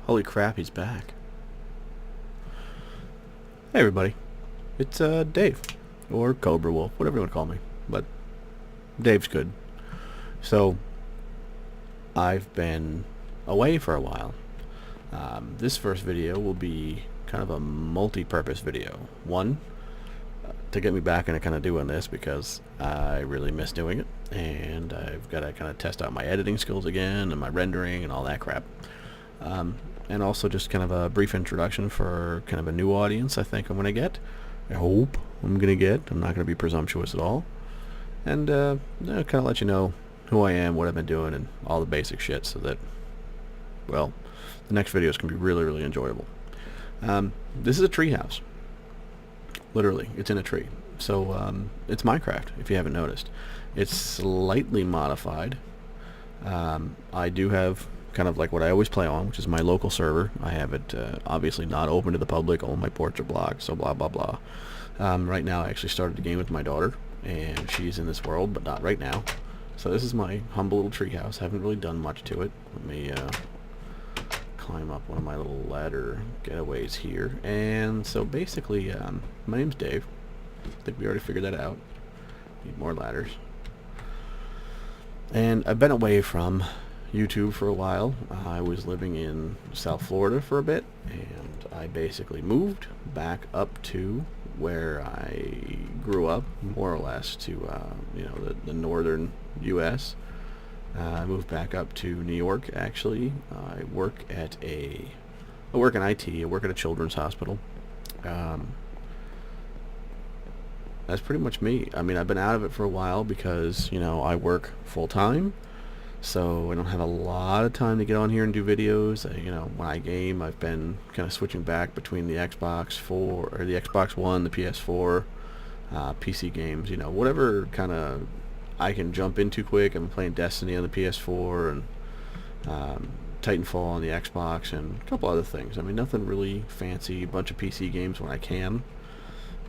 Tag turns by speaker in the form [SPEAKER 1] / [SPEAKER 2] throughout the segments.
[SPEAKER 1] Holy crap, he's back. Hey everybody, it's Dave, or Cobrawolf, whatever you want to call me, but Dave's good. So, I've been away for a while. This first video will be kind of a multi-purpose video. One, to get me back into kind of doing this because I really miss doing it, and I've got to kind of test out my editing skills again and my rendering and all that crap. And also just kind of a brief introduction for kind of a new audience I think I'm going to get. I hope I'm going to get. I'm not going to be presumptuous at all. And kind of let you know who I am, what I've been doing, and all the basic shit so that, well, the next videos can be really, really enjoyable. This is a tree house. Literally, it's in a tree. So it's Minecraft, if you haven't noticed. It's slightly modified. I do have kind of like what I always play on, which is my local server. I have it obviously not open to the public. All my ports are blocked, so blah blah blah. Right now I actually started the game with my daughter, and she's in this world, but not right now. So this is my humble little treehouse. Haven't really done much to it. Let me climb up one of my little ladder getaways here. And so basically, my name's Dave. I think we already figured that out. Need more ladders. And I've been away from YouTube for a while. I was living in South Florida for a bit, and I basically moved back up to where I grew up, more or less, to you know, the northern U.S. I moved back up to New York. Actually, I work in IT. I work at a children's hospital. That's pretty much me. I mean, I've been out of it for a while because, you know, I work full time. So I don't have a lot of time to get on here and do videos. You know, when I game, I've been kind of switching back between the Xbox 4 or the Xbox One, the PS4, PC games. You know, whatever kind of I can jump into quick. I'm playing Destiny on the PS4 and Titanfall on the Xbox and a couple other things. I mean, nothing really fancy. A bunch of PC games when I can.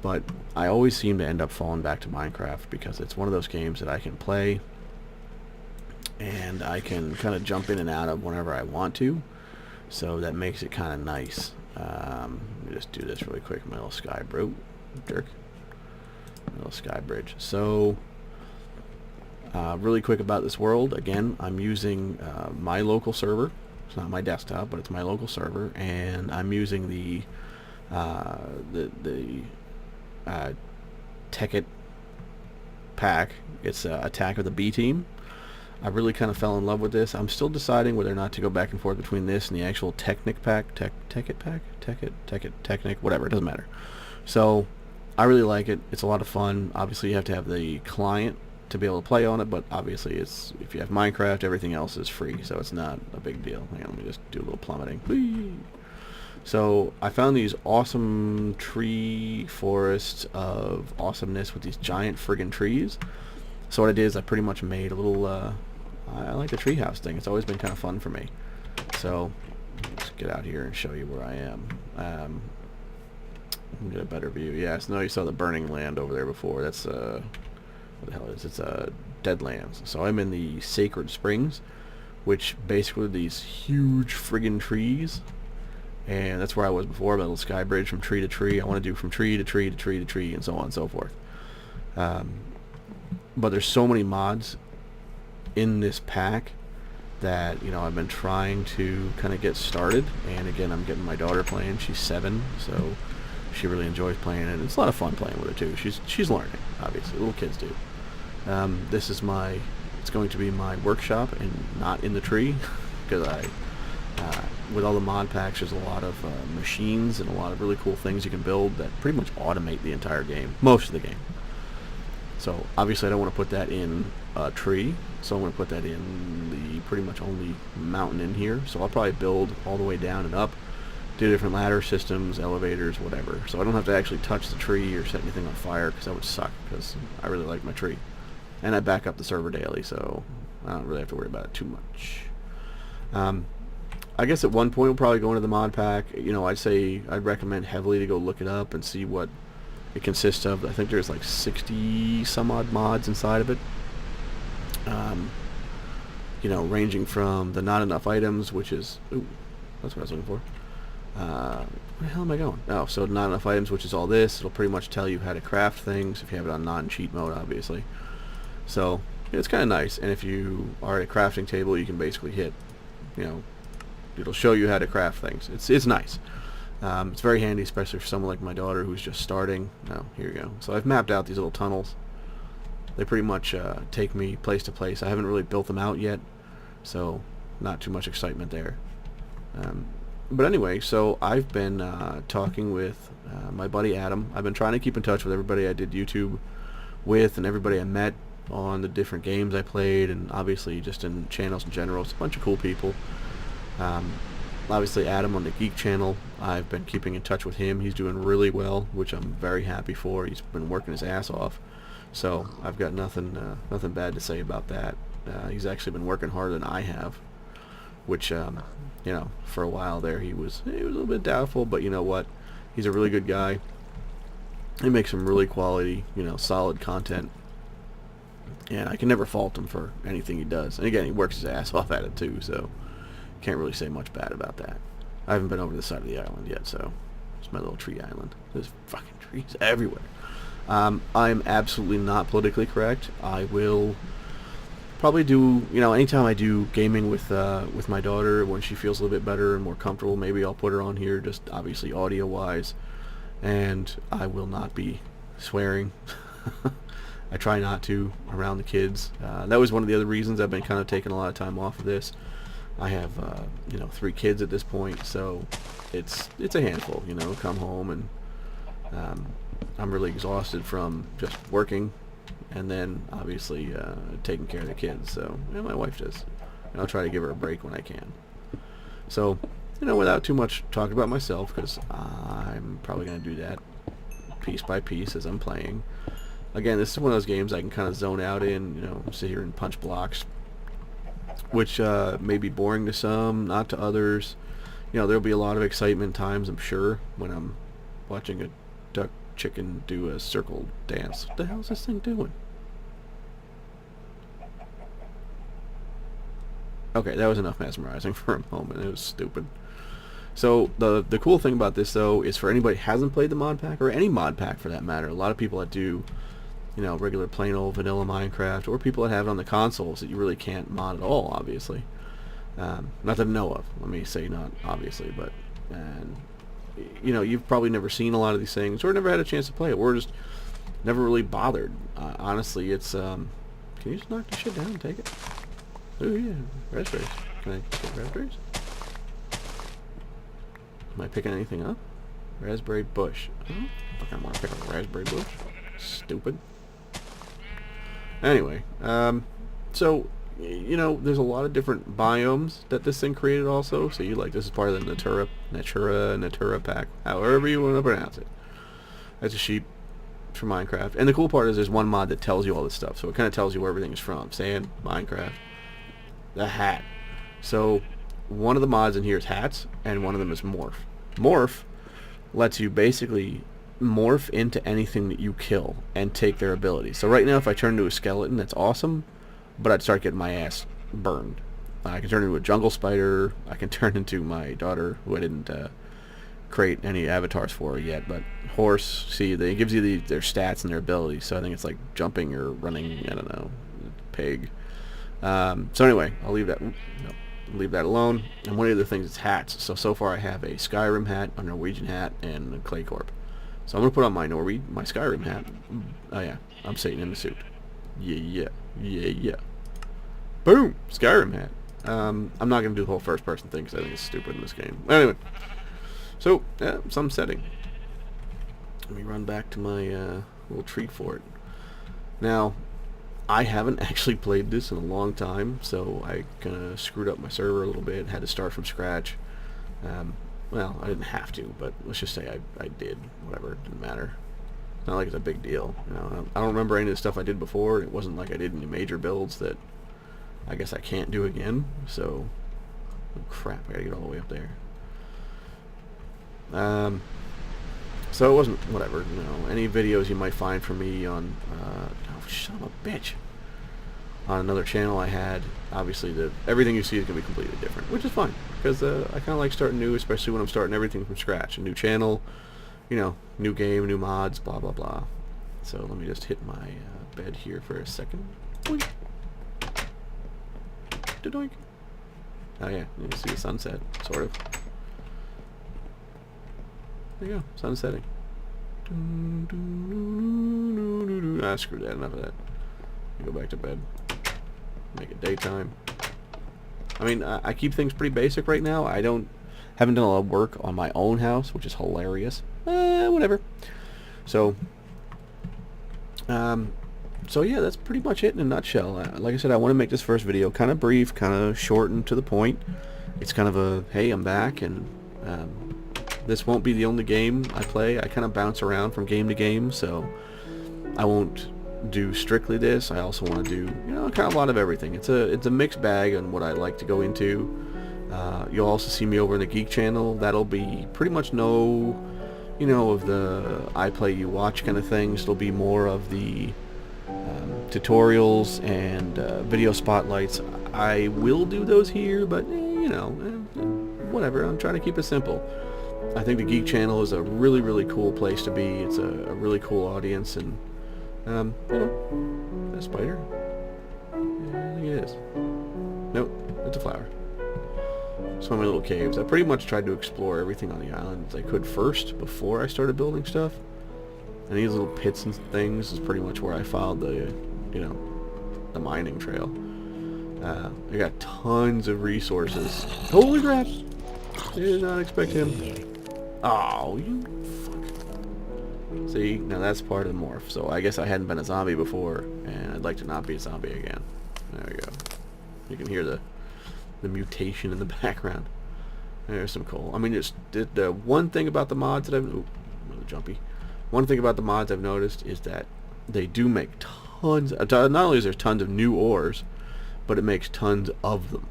[SPEAKER 1] But I always seem to end up falling back to Minecraft because it's one of those games that I can play and I can kind of jump in and out of whenever I want to, so that makes it kind of nice. Let me just do this really quick. My little sky bro, jerk, my little sky bridge. So, really quick about this world. Again, I'm using my local server. It's not my desktop, but it's my local server, and I'm using the Tekkit pack. It's Attack of the B Team. I really kind of fell in love with this. I'm still deciding whether or not to go back and forth between this and the actual Tekkit pack, Tekkit, whatever, it doesn't matter. So I really like it. It's a lot of fun. Obviously you have to have the client to be able to play on it, but obviously it's, if you have Minecraft, everything else is free, so it's not a big deal. Hang on, let me just do a little plummeting. Whee! So I found these awesome tree forests of awesomeness with these giant friggin' trees. So what I did is I pretty much made a little, I like the treehouse thing. It's always been kind of fun for me. So let's get out here and show you where I am. Get a better view. Yeah, so now you saw the burning land over there before. That's, what the hell is it? It's Deadlands. So I'm in the Sacred Springs, which basically are these huge friggin' trees. And that's where I was before, my little sky bridge from tree to tree. I want to do from tree to tree to tree to tree and so on and so forth. But there's so many mods in this pack that, you know, I've been trying to kind of get started. And again, I'm getting my daughter playing. She's 7, so she really enjoys playing it. It's a lot of fun playing with her too. She's learning, obviously. Little kids do. This is it's going to be my workshop and not in the tree because with all the mod packs, there's a lot of machines and a lot of really cool things you can build that pretty much automate the entire game, most of the game. So obviously I don't want to put that in a tree, so I'm going to put that in the pretty much only mountain in here. So I'll probably build all the way down and up, do different ladder systems, elevators, whatever. So I don't have to actually touch the tree or set anything on fire, because that would suck, because I really like my tree. And I back up the server daily, so I don't really have to worry about it too much. I guess at one point we'll probably go into the mod pack. You know, I'd recommend heavily to go look it up and see what it consists of. I think there's like 60 some odd mods inside of it. You know, ranging from the not enough items, which is, ooh, That's what I was looking for. Where the hell am I going? Oh, so not enough items, which is all this. It'll pretty much tell you how to craft things if you have it on non-cheat mode, obviously. So it's kind of nice. And if you are at a crafting table, you can basically hit, it'll show you how to craft things. It's nice. It's very handy, especially for someone like my daughter who's just starting. Oh, here you go. So I've mapped out these little tunnels. They pretty much take me place to place. I haven't really built them out yet, so not too much excitement there. But anyway, so I've been talking with my buddy Adam. I've been trying to keep in touch with everybody I did YouTube with and everybody I met on the different games I played, and obviously just in channels in general. It's a bunch of cool people. Obviously Adam on the Geek channel, I've been keeping in touch with him. He's doing really well, which I'm very happy for. He's been working his ass off, so I've got nothing bad to say about that. He's actually been working harder than I have, which for a while there he was a little bit doubtful, but you know what, he's a really good guy. He makes some really quality, solid content, and I can never fault him for anything he does. And again, he works his ass off at it too, so can't really say much bad about that. I haven't been over to the side of the island yet, so it's my little tree island. There's fucking trees everywhere. I am absolutely not politically correct. I will probably do, anytime I do gaming with my daughter, when she feels a little bit better and more comfortable, maybe I'll put her on here, just obviously audio wise, and I will not be swearing. I try not to around the kids. That was one of the other reasons I've been kind of taking a lot of time off of this. I have 3 kids at this point, so it's a handful. Come home and I'm really exhausted from just working, and then obviously taking care of the kids. So my wife does. And I'll try to give her a break when I can. So without too much talking about myself, because I'm probably going to do that piece by piece as I'm playing. Again, this is one of those games I can kind of zone out in, sit here and punch blocks, which may be boring to some, not to others. There'll be a lot of excitement times, I'm sure, when I'm watching a duck chicken do a circle dance. What the hell is this thing doing? Okay, that was enough mesmerizing for a moment. It was stupid. So the cool thing about this, though, is for anybody who hasn't played the mod pack, or any mod pack for that matter, a lot of people that do regular plain old vanilla Minecraft, or people that have it on the consoles that you really can't mod at all, obviously. Not that I know of. Let me say not obviously, but you've probably never seen a lot of these things, or never had a chance to play it, or just never really bothered. Honestly, it's can you just knock the shit down and take it? Oh yeah, raspberries. Can I get raspberries? Am I picking anything up? Raspberry bush. I don't want to pick up a raspberry bush. Stupid. Anyway, so there's a lot of different biomes that this thing created also. So this is part of the Natura pack, however you want to pronounce it. That's a sheep for Minecraft. And the cool part is there's one mod that tells you all this stuff. So it kind of tells you where everything is from. Sand, Minecraft, the hat. So one of the mods in here is hats, and one of them is morph. Morph lets you basically morph into anything that you kill and take their abilities. So right now, if I turn into a skeleton, that's awesome, but I'd start getting my ass burned. I can turn into a jungle spider. I can turn into my daughter, who I didn't create any avatars for yet, but horse. See, it gives you their stats and their abilities. So I think it's like jumping or running. I don't know. Pig. So anyway, I'll leave that. Leave that alone. And one of the things is hats. So far I have a Skyrim hat, a Norwegian hat, and a Clay Corp. So I'm gonna put on my Skyrim hat. Oh yeah, I'm sitting in the suit. Yeah. Boom, Skyrim hat. I'm not gonna do the whole first-person thing because I think it's stupid in this game. Anyway, so yeah, some setting. Let me run back to my little tree fort. Now, I haven't actually played this in a long time, so I kind of screwed up my server a little bit. Had to start from scratch. Well, I didn't have to, but let's just say I did. Whatever, it didn't matter. It's not like it's a big deal. I don't remember any of the stuff I did before. It wasn't like I did any major builds that I guess I can't do again. So, oh crap, I gotta get all the way up there. So it wasn't, whatever, any videos you might find from me on, oh, son of a bitch, on another channel I had, obviously everything you see is going to be completely different, which is fine. because I kind of like starting new, especially when I'm starting everything from scratch. A new channel, you know, new game, new mods, blah, blah, blah. So let me just hit my bed here for a second. Boink. Da-doink. Oh yeah, you can see the sunset, sort of. There you go, sun setting. Ah, screw that, enough of that. Go back to bed. Make it daytime. I mean, I keep things pretty basic right now. Haven't done a lot of work on my own house, which is hilarious. Whatever. So yeah, that's pretty much it in a nutshell. Like I said, I want to make this first video kind of brief, kind of short and to the point. It's kind of a, hey, I'm back, and this won't be the only game I play. I kind of bounce around from game to game, so I won't do strictly this. I also want to do, you know, kind of a lot of everything. It's a mixed bag on what I like to go into. You'll also see me over in the Geek channel. That'll be pretty much no, you know, of the I play you watch kind of things. It'll be more of the tutorials and video spotlights. I will do those here, but you know, whatever. I'm trying to keep it simple. I think the Geek channel is a really, really cool place to be. It's a really cool audience, and you know, that spider? Yeah, I think it is. Nope, it's a flower. So many little caves. I pretty much tried to explore everything on the island as I could first before I started building stuff. And these little pits and things is pretty much where I followed the, you know, the mining trail. I got tons of resources. Holy crap! Did not expect him. Oh, you fuck. See, now that's part of the morph. So I guess I hadn't been a zombie before, and I'd like to not be a zombie again. There we go. You can hear the mutation in the background. There's some coal. I mean, it's the one thing about the mods that I've... Ooh, another jumpy. One thing about the mods I've noticed is that they do make tons... not only is there tons of new ores, but it makes tons of them.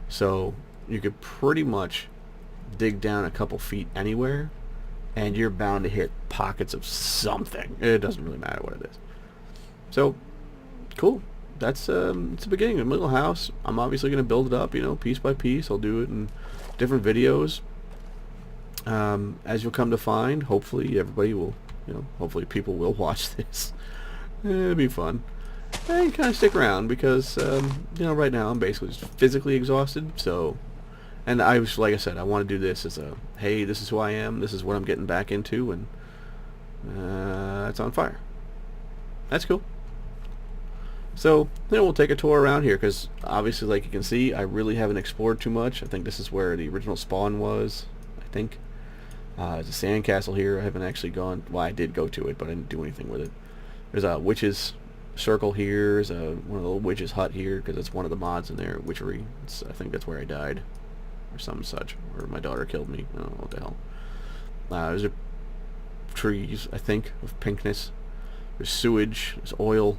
[SPEAKER 1] So you could pretty much dig down a couple feet anywhere, and you're bound to hit pockets of something. It doesn't really matter what it is. So, cool. That's it's the beginning of a little house. I'm obviously going to build it up, you know, piece by piece. I'll do it in different videos. As you'll come to find, hopefully everybody will, you know, hopefully people will watch this. It'll be fun. And kind of stick around because, you know, right now I'm basically just physically exhausted. So, and I was, like I said, I want to do this as a, hey, this is who I am. This is what I'm getting back into, and it's on fire. That's cool. So, then we'll take a tour around here, because obviously, like you can see, I really haven't explored too much. I think this is where the original spawn was, I think. There's a sandcastle here. I haven't actually gone, well, I did go to it, but I didn't do anything with it. There's a witch's circle here. There's one of the little witch's hut here, because it's one of the mods in there, witchery. I think that's where I died, or some such, or my daughter killed me. I don't know what the hell. There's trees, I think, of pinkness. There's sewage, there's oil.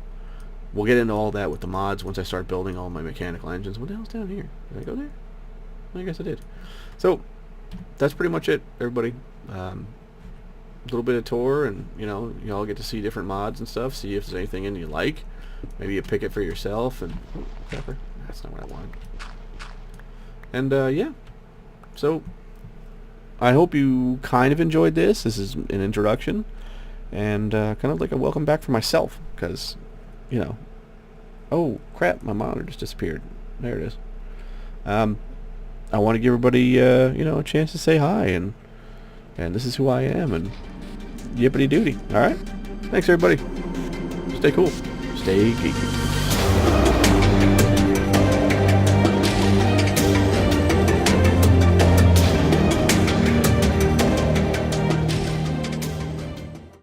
[SPEAKER 1] We'll get into all that with the mods once I start building all my mechanical engines. What the hell's down here? Did I go there? I guess I did. So, that's pretty much it, everybody. A little bit of tour, and, you know, you all get to see different mods and stuff, see if there's anything in you like. Maybe you pick it for yourself, and... Oh, pepper. That's not what I wanted. And, yeah. So, I hope you kind of enjoyed this. This is an introduction. And, kind of like a welcome back for myself, because... You know, oh crap, my monitor just disappeared. There it is. I want to give everybody, you know, a chance to say hi, and this is who I am, and yippity doody. All right, thanks everybody. Stay cool, stay geeky.